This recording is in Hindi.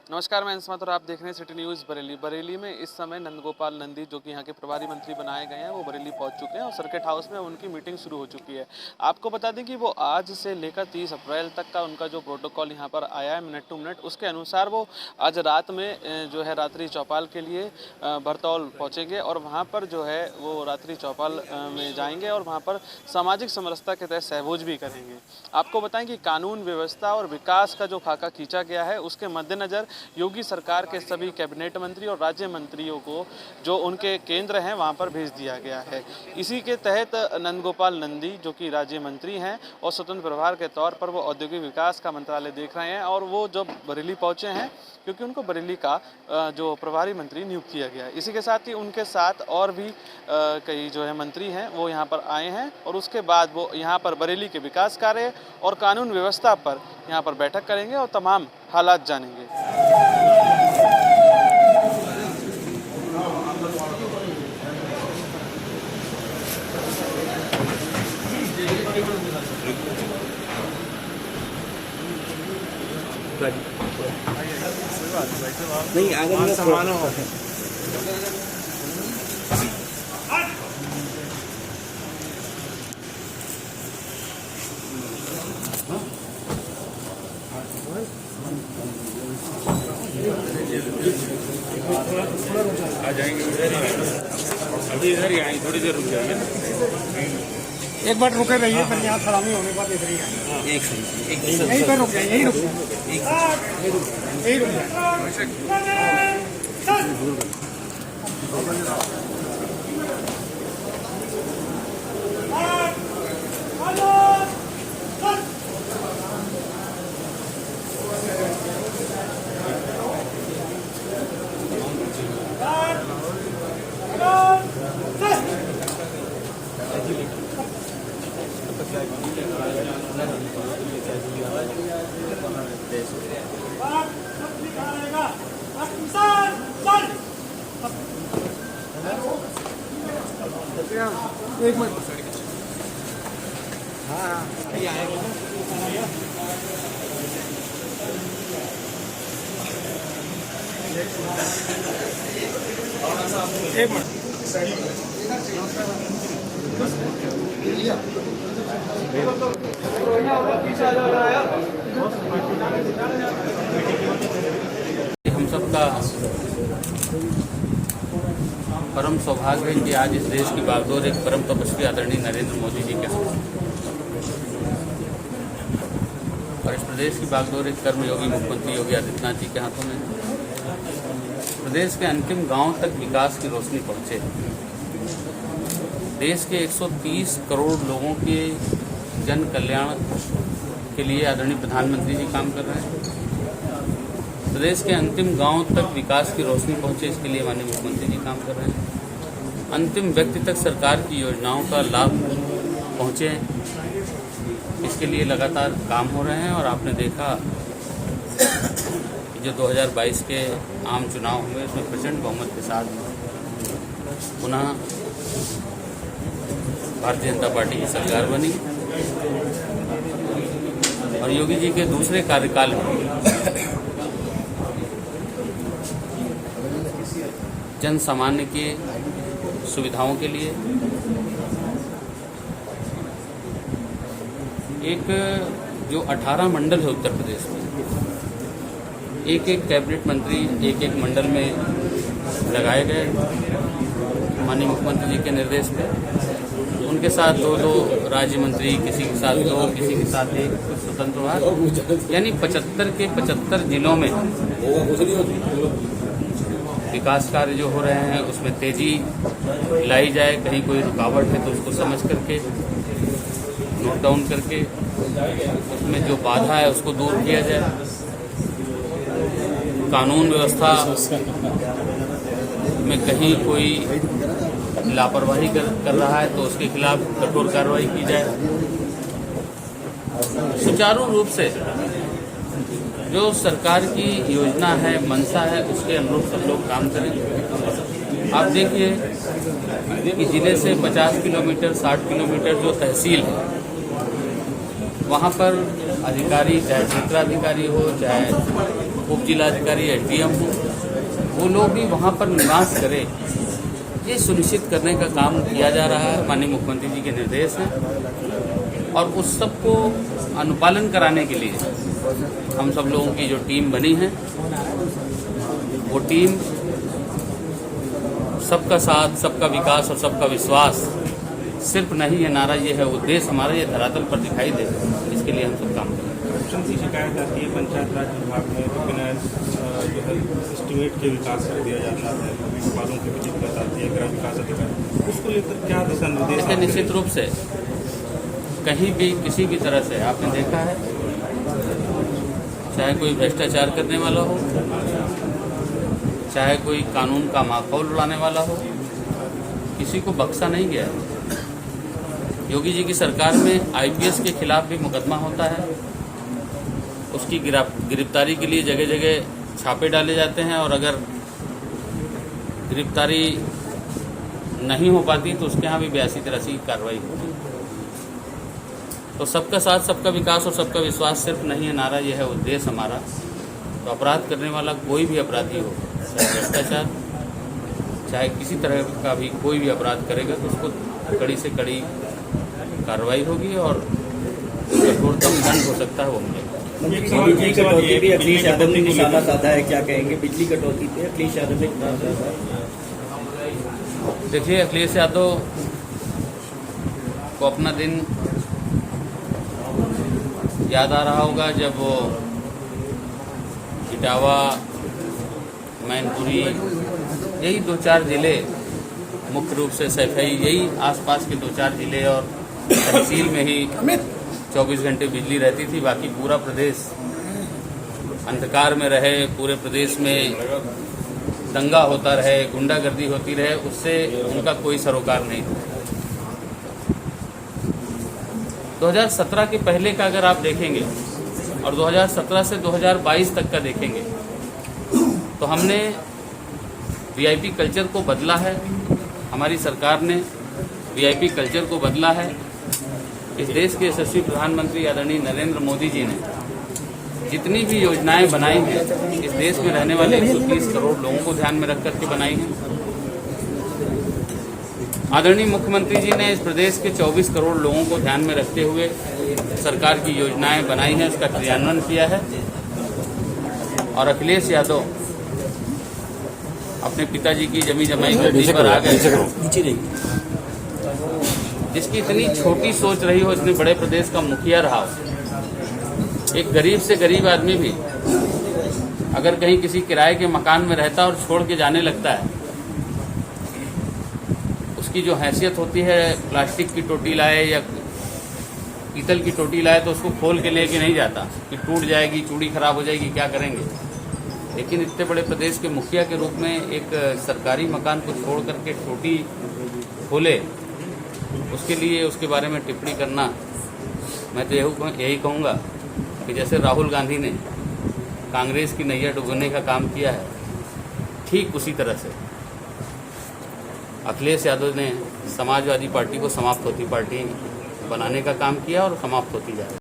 नमस्कार, मैं अंशुमान और आप देख रहे हैं सिटी न्यूज़ बरेली। बरेली में इस समय नंदगोपाल नंदी जो कि यहाँ के प्रभारी मंत्री बनाए गए हैं, वो बरेली पहुँच चुके हैं और सर्किट हाउस में उनकी मीटिंग शुरू हो चुकी है। आपको बता दें कि वो आज से लेकर 30 अप्रैल तक का उनका जो प्रोटोकॉल यहाँ पर आया है मिनट टू मिनट, उसके अनुसार वो आज रात में जो है रात्रि चौपाल के लिए भरतौल पहुँचेंगे और वहाँ पर जो है वो रात्रि चौपाल में जाएंगे और वहाँ पर सामाजिक समरसता के तहत सहभोज भी करेंगे। आपको बताएं कि कानून व्यवस्था और विकास का जो खाका खींचा गया है, उसके मद्देनज़र योगी सरकार के सभी कैबिनेट मंत्री और राज्य मंत्रियों को जो उनके केंद्र हैं वहां पर भेज दिया गया है। इसी के तहत नंदगोपाल नंदी जो कि राज्य मंत्री हैं और स्वतंत्र प्रभार के तौर पर वो औद्योगिक विकास का मंत्रालय देख रहे हैं और वो जब बरेली पहुंचे हैं क्योंकि उनको बरेली का जो प्रभारी मंत्री नियुक्त किया गया है। इसी के साथ ही उनके साथ और भी कई जो है मंत्री हैं वो यहाँ पर आए हैं और उसके बाद वो यहाँ पर बरेली के विकास कार्य और कानून व्यवस्था पर यहाँ पर बैठक करेंगे और तमाम हालात जानेंगे। नहीं अगर सामान हो आ जाएंगे अभी इधर ही आएंगे, थोड़ी देर रुक जाएंगे। एक बार रुके रहिए, पर यहाँ सलामी होने के बाद इधर ही आएंगे। यहीं पर रुक जाए, यहीं रुक एक मिनट। हाँ एक मिनट। हम सबका परम सौभाग्य है कि आज इस देश की बागडोर एक परम तपस्वी आदरणीय नरेंद्र मोदी जी के साथ और इस प्रदेश की बागडोर एक कर्मयोगी मुख्यमंत्री योगी आदित्यनाथ जी के हाथों में। प्रदेश के अंतिम गांव तक विकास की रोशनी पहुंचे। देश के 130 करोड़ लोगों के जन कल्याण के लिए आदरणीय प्रधानमंत्री जी काम कर रहे हैं। प्रदेश के अंतिम गांव तक विकास की रोशनी पहुंचे, इसके लिए माननीय मुख्यमंत्री जी काम कर रहे हैं। अंतिम व्यक्ति तक सरकार की योजनाओं का लाभ पहुंचे, इसके लिए लगातार काम हो रहे हैं। और आपने देखा कि जो 2022 के आम चुनाव हुए उसमें प्रचंड बहुमत के साथ पुनः भारतीय जनता पार्टी की सरकार बनी और योगी जी के दूसरे कार्यकाल में जन सामान्य के सुविधाओं के लिए एक जो 18 मंडल है उत्तर प्रदेश में, एक एक कैबिनेट मंत्री एक एक मंडल में लगाए गए माननीय मुख्यमंत्री जी के निर्देश पे। उनके साथ दो राज्य मंत्री, किसी के साथ दो, किसी के साथ एक स्वतंत्र विभाग, यानी 75 के 75 जिलों में विकास कार्य जो हो रहे हैं उसमें तेजी लाई जाए। कहीं कोई रुकावट है तो उसको समझ करके नोट डाउन करके उसमें जो बाधा है उसको दूर किया जाए। कानून व्यवस्था में कहीं कोई लापरवाही कर रहा है तो उसके खिलाफ कठोर कार्रवाई की जाए। सुचारू रूप से जो सरकार की योजना है, मंशा है, उसके अनुरूप सब लोग काम करें। आप देखिए कि जिले से 50 किलोमीटर 60 किलोमीटर जो तहसील है वहाँ पर अधिकारी, चाहे क्षेत्राधिकारी हो, चाहे उप जिलाधिकारी एसडीएम हों, वो लोग भी वहाँ पर निवास करें, ये सुनिश्चित करने का काम किया जा रहा है। माननीय मुख्यमंत्री जी के निर्देश हैं और उस सब को अनुपालन कराने के लिए हम सब लोगों की जो टीम बनी है, वो टीम सबका साथ, सबका विकास और सबका विश्वास सिर्फ नहीं, ये नारा ये है, उद्देश्य हमारा ये धरातल पर दिखाई दे, इसके लिए हम सब काम कर रहे हैं। करप्शन की शिकायत आती है पंचायत राज विभाग में, तो बिना जो है एस्टिमेट के विकास कर दिया जाता है, विभागों की भी दिक्कत आती है, ग्राम विकास अधिकारी, उसको लेकर क्या दिशा निर्देश? निश्चित रूप से कहीं भी किसी भी तरह से आपने देखा है, चाहे कोई भ्रष्टाचार करने वाला हो, चाहे कोई कानून का माखौल उड़ाने वाला हो, किसी को बख्शा नहीं गया है। योगी जी की सरकार में आईपीएस के खिलाफ भी मुकदमा होता है, उसकी गिरफ्तारी के लिए जगह जगह छापे डाले जाते हैं और अगर गिरफ्तारी नहीं हो पाती तो उसके यहाँ भी 82-83 की कार्रवाई होती है। तो सबका साथ, सबका विकास और सबका विश्वास सिर्फ नहीं है नारा, यह है उद्देश्य हमारा। तो अपराध करने वाला कोई भी अपराधी हो, चाहे भ्रष्टाचार, चाहे किसी तरह का भी कोई भी अपराध करेगा तो उसको कड़ी से कड़ी कार्रवाई होगी और कठोरतम दंड हो सकता है वो मिलेगा। बिजली कटौती पे अखिलेश यादव ने निशाना साधा है, क्या कहेंगे? बिजली कटौती पे अखिलेश यादव ने निशाना साधा है। देखिए, अखिलेश यादव को अपना दिन याद आ रहा होगा जब वो इटावा, मैनपुरी, यही 2-4 जिले, मुख्य रूप से सैफई, यही आसपास के 2-4 जिले और तहसील में ही 24 घंटे बिजली रहती थी। बाकी पूरा प्रदेश अंधकार में रहे, पूरे प्रदेश में दंगा होता रहे, गुंडागर्दी होती रहे, उससे उनका कोई सरोकार नहीं था। 2017 के पहले का अगर आप देखेंगे और 2017 से 2022 तक का देखेंगे तो हमने वीआईपी कल्चर को बदला है। हमारी सरकार ने वीआईपी कल्चर को बदला है। इस देश के यशस्वी प्रधानमंत्री आदरणीय नरेंद्र मोदी जी ने जितनी भी योजनाएं बनाई हैं, इस देश में रहने वाले 130 करोड़ लोगों को ध्यान में रख करके बनाई हैं। आदरणीय मुख्यमंत्री जी ने इस प्रदेश के 24 करोड़ लोगों को ध्यान में रखते हुए सरकार की योजनाएं बनाई हैं, उसका क्रियान्वयन किया है। और अखिलेश यादव अपने पिताजी की जमी जमाई धरती पर आ गए, जिसकी इतनी छोटी सोच रही हो, इतने बड़े प्रदेश का मुखिया रहा हो। एक गरीब से गरीब आदमी भी अगर कहीं किसी किराए के मकान में रहता और छोड़ के जाने लगता है, उसकी जो हैसियत होती है, प्लास्टिक की टोटी लाए या पीतल की टोटी लाए तो उसको खोल के लेके नहीं जाता कि टूट जाएगी, चूड़ी खराब हो जाएगी, क्या करेंगे। लेकिन इतने बड़े प्रदेश के मुखिया के रूप में एक सरकारी मकान को छोड़ करके टोटी खोले, उसके लिए उसके बारे में टिप्पणी करना, मैं तो यही कहूँगा कि जैसे राहुल गांधी ने कांग्रेस की नैया डुबोने का काम किया है, ठीक उसी तरह से अखिलेश यादव ने समाजवादी पार्टी को समाप्त होती पार्टी बनाने का काम किया और समाप्त होती जा रही है।